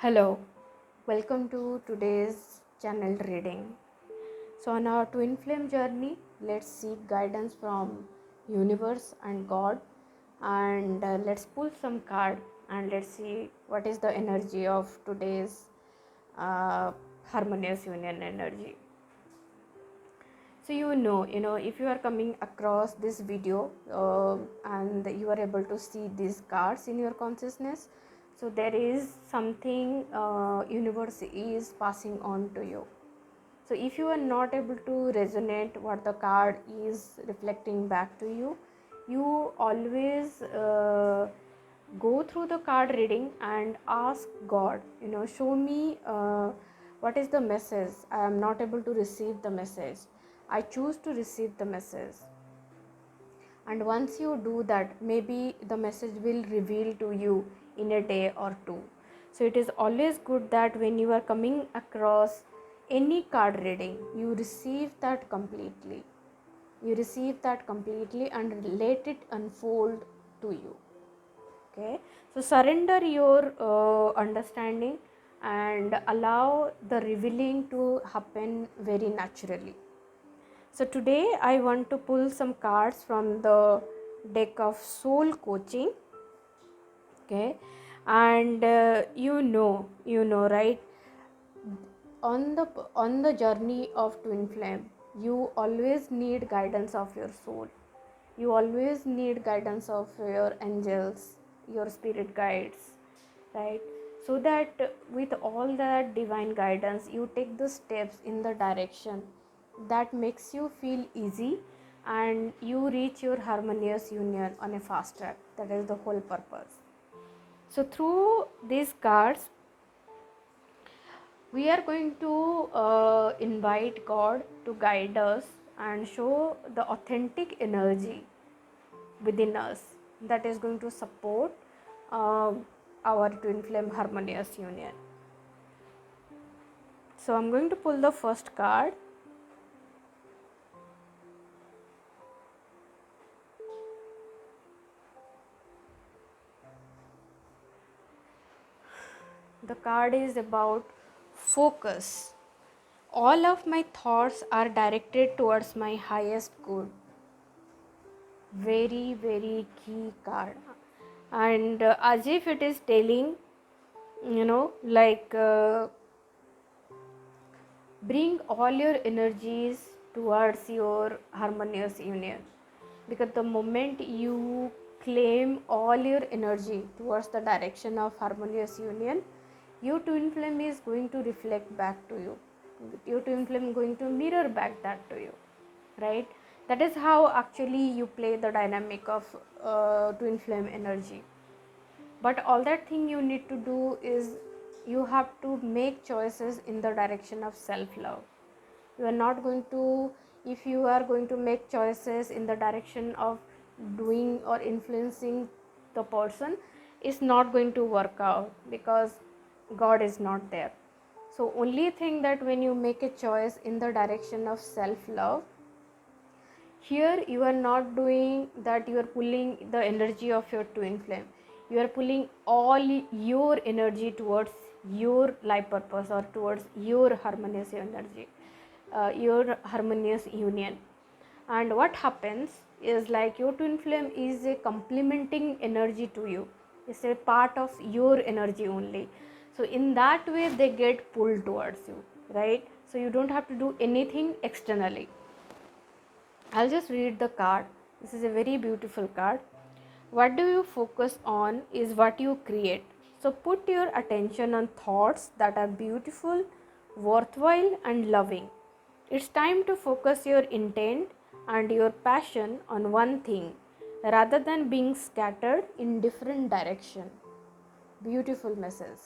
Hello, welcome to today's channel reading. So on our twin flame journey, let's seek guidance from universe and God, and let's pull some card and let's see what is the energy of today's uh, harmonious union energy. So if you are coming across this video and you are able to see these cards in your consciousness, so there is something universe is passing on to you. So if you are not able to resonate what the card is reflecting back to you, you always go through the card reading and ask God, show me what is the message. I am not able to receive the message. I choose to receive the message. And once you do that, maybe the message will reveal to you in a day or two. So it is always good that when you are coming across any card reading, you receive that completely. And let it unfold to you. Okay, so surrender your understanding and allow the revealing to happen very naturally. So today I want to pull some cards from the deck of soul coaching. Okay, and right, on the journey of twin flame, you always need guidance of your soul. You always need guidance of your angels, your spirit guides, right? So that with all that divine guidance, you take the steps in the direction that makes you feel easy, and you reach your harmonious union on a fast track. That is the whole purpose. So through these cards, we are going to invite God to guide us and show the authentic energy within us that is going to support uh, our twin flame harmonious union. So I'm going to pull the first card. The card is about focus. All of my thoughts are directed towards my highest good. Very, very key card. And as if it is telling, bring all your energies towards your harmonious union, because the moment you claim all your energy towards the direction of harmonious union, your twin flame is going to reflect back to you. Your twin flame is going to mirror back that to you, right? That is how actually you play the dynamic of twin flame energy. But all that thing you need to do is you have to make choices in the direction of self love. You are not going to, if you are going to make choices in the direction of doing or influencing the person, it's not going to work out because God is not there. So only thing that when you make a choice in the direction of self love, here you are not doing that, you are pulling the energy of your twin flame. You are pulling all your energy towards your life purpose or towards your harmonious energy, your harmonious union. And what happens is, like, your twin flame is a complementing energy to you. It's a part of your energy only. So in that way they get pulled towards you, right? So you don't have to do anything externally. I'll just read the card. This is a very beautiful card. What do you focus on is what you create. So put your attention on thoughts that are beautiful, worthwhile, and loving. It's time to focus your intent and your passion on one thing rather than being scattered in different directions. Beautiful message.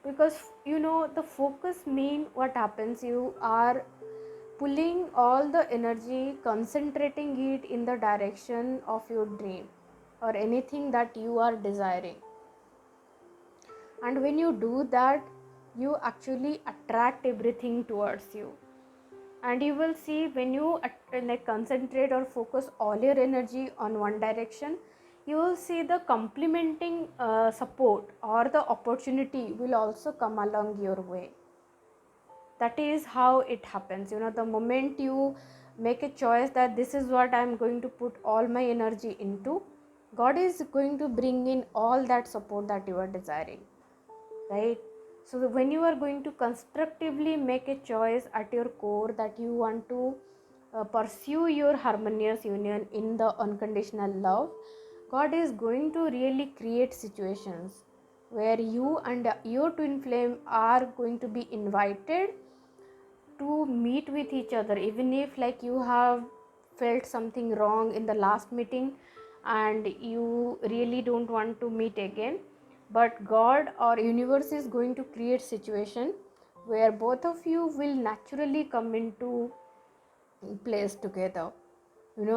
Because the focus mean what happens, you are pulling all the energy, concentrating it in the direction of your dream or anything that you are desiring. And when you do that, you actually attract everything towards you. And you will see, when you concentrate or focus all your energy on one direction, you will see the complementing support or the opportunity will also come along your way. That is how it happens. The moment you make a choice that this is what I'm going to put all my energy into, God is going to bring in all that support that you are desiring, right? So when you are going to constructively make a choice at your core that you want to pursue your harmonious union in the unconditional love, God is going to really create situations where you and your twin flame are going to be invited to meet with each other, even if like you have felt something wrong in the last meeting and you really don't want to meet again, but God or universe is going to create situation where both of you will naturally come into place together.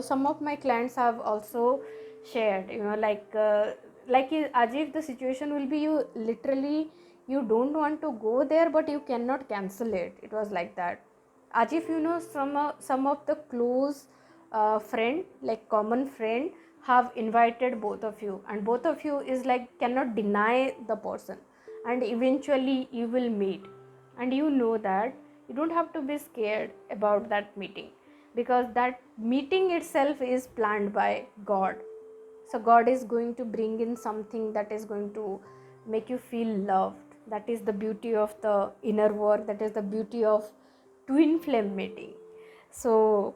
Some of my clients have also shared, as if the situation will be, you literally, you don't want to go there but you cannot cancel it. It was like that, as if some of the close friend, like common friend, have invited both of you, and both of you is like cannot deny the person, and eventually you will meet. And that you don't have to be scared about that meeting, because that meeting itself is planned by God. So God is going to bring in something that is going to make you feel loved. That is the beauty of the inner work, that is the beauty of twin flame meeting. So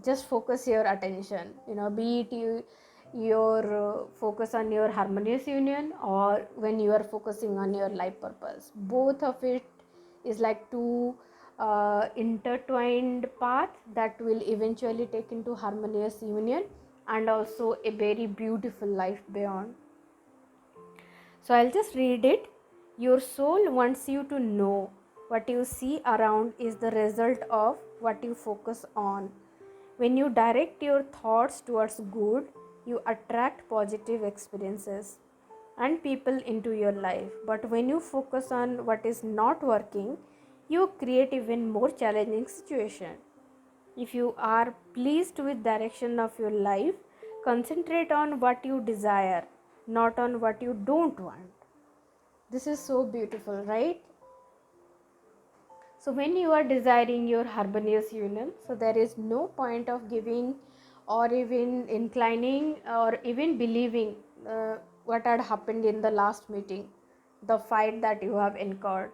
just focus your attention, be it your focus on your harmonious union, or when you are focusing on your life purpose. Both of it is like two intertwined path that will eventually take into harmonious union and also a very beautiful life beyond. So I'll just read it. Your soul wants you to know what you see around is the result of what you focus on. When you direct your thoughts towards good, you attract positive experiences and people into your life. But when you focus on what is not working, you create even more challenging situation. If you are pleased with direction of your life, concentrate on what you desire, not on what you don't want. This is so beautiful, right? So when you are desiring your harmonious union, so there is no point of giving or even inclining or even believing what had happened in the last meeting, the fight that you have incurred,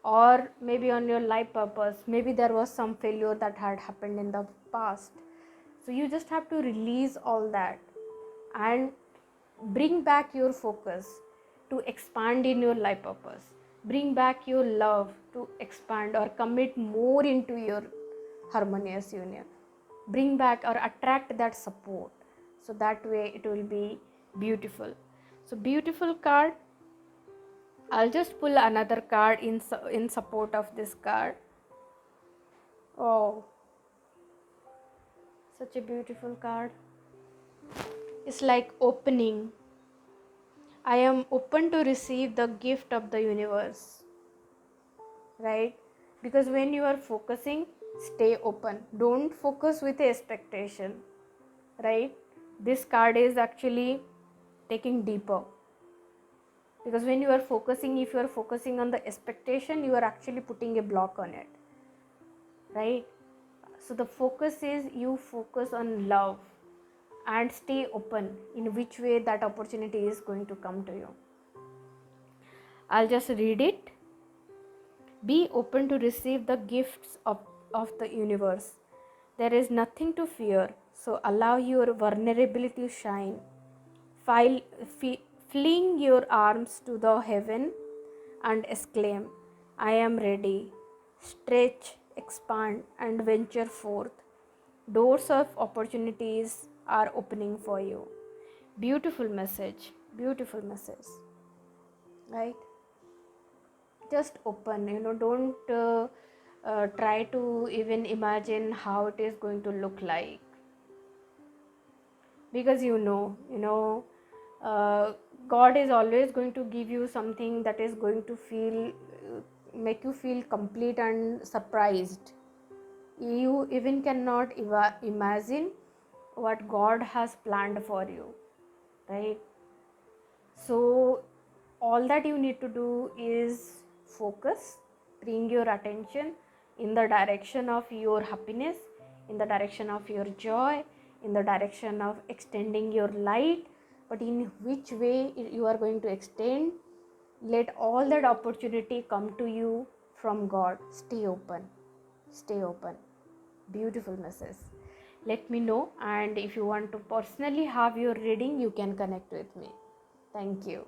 or maybe on your life purpose, maybe there was some failure that had happened in the past. So you just have to release all that and bring back your focus to expand in your life purpose. Bring back your love to expand or commit more into your harmonious union. Bring back or attract that support, so that way it will be beautiful. So beautiful card. I'll just pull another card in support of this card. Oh, such a beautiful card. It's like opening. I am open to receive the gift of the universe, right? Because when you are focusing, stay open. Don't focus with expectation, right? This card is actually taking deeper, because when you are focusing, if you are focusing on the expectation, you are actually putting a block on it, right? So the focus is you focus on love and stay open in which way that opportunity is going to come to you. I'll just read it. Be open to receive the gifts of the universe. There is nothing to fear, so allow your vulnerability to shine. Fling your arms to the heaven and exclaim, I am ready. Stretch, expand, and venture forth. Doors of opportunities are opening for you. Beautiful message, right? Just open, don't try to even imagine how it is going to look like, because God is always going to give you something that is going to make you feel complete and surprised. You even cannot imagine what God has planned for you. right? So all that you need to do is focus, bring your attention in the direction of your happiness, in the direction of your joy, in the direction of extending your light. But in which way you are going to extend, let all that opportunity come to you from God. Stay open, stay open. Beautiful message. Let me know, and if you want to personally have your reading, you can connect with me. Thank you.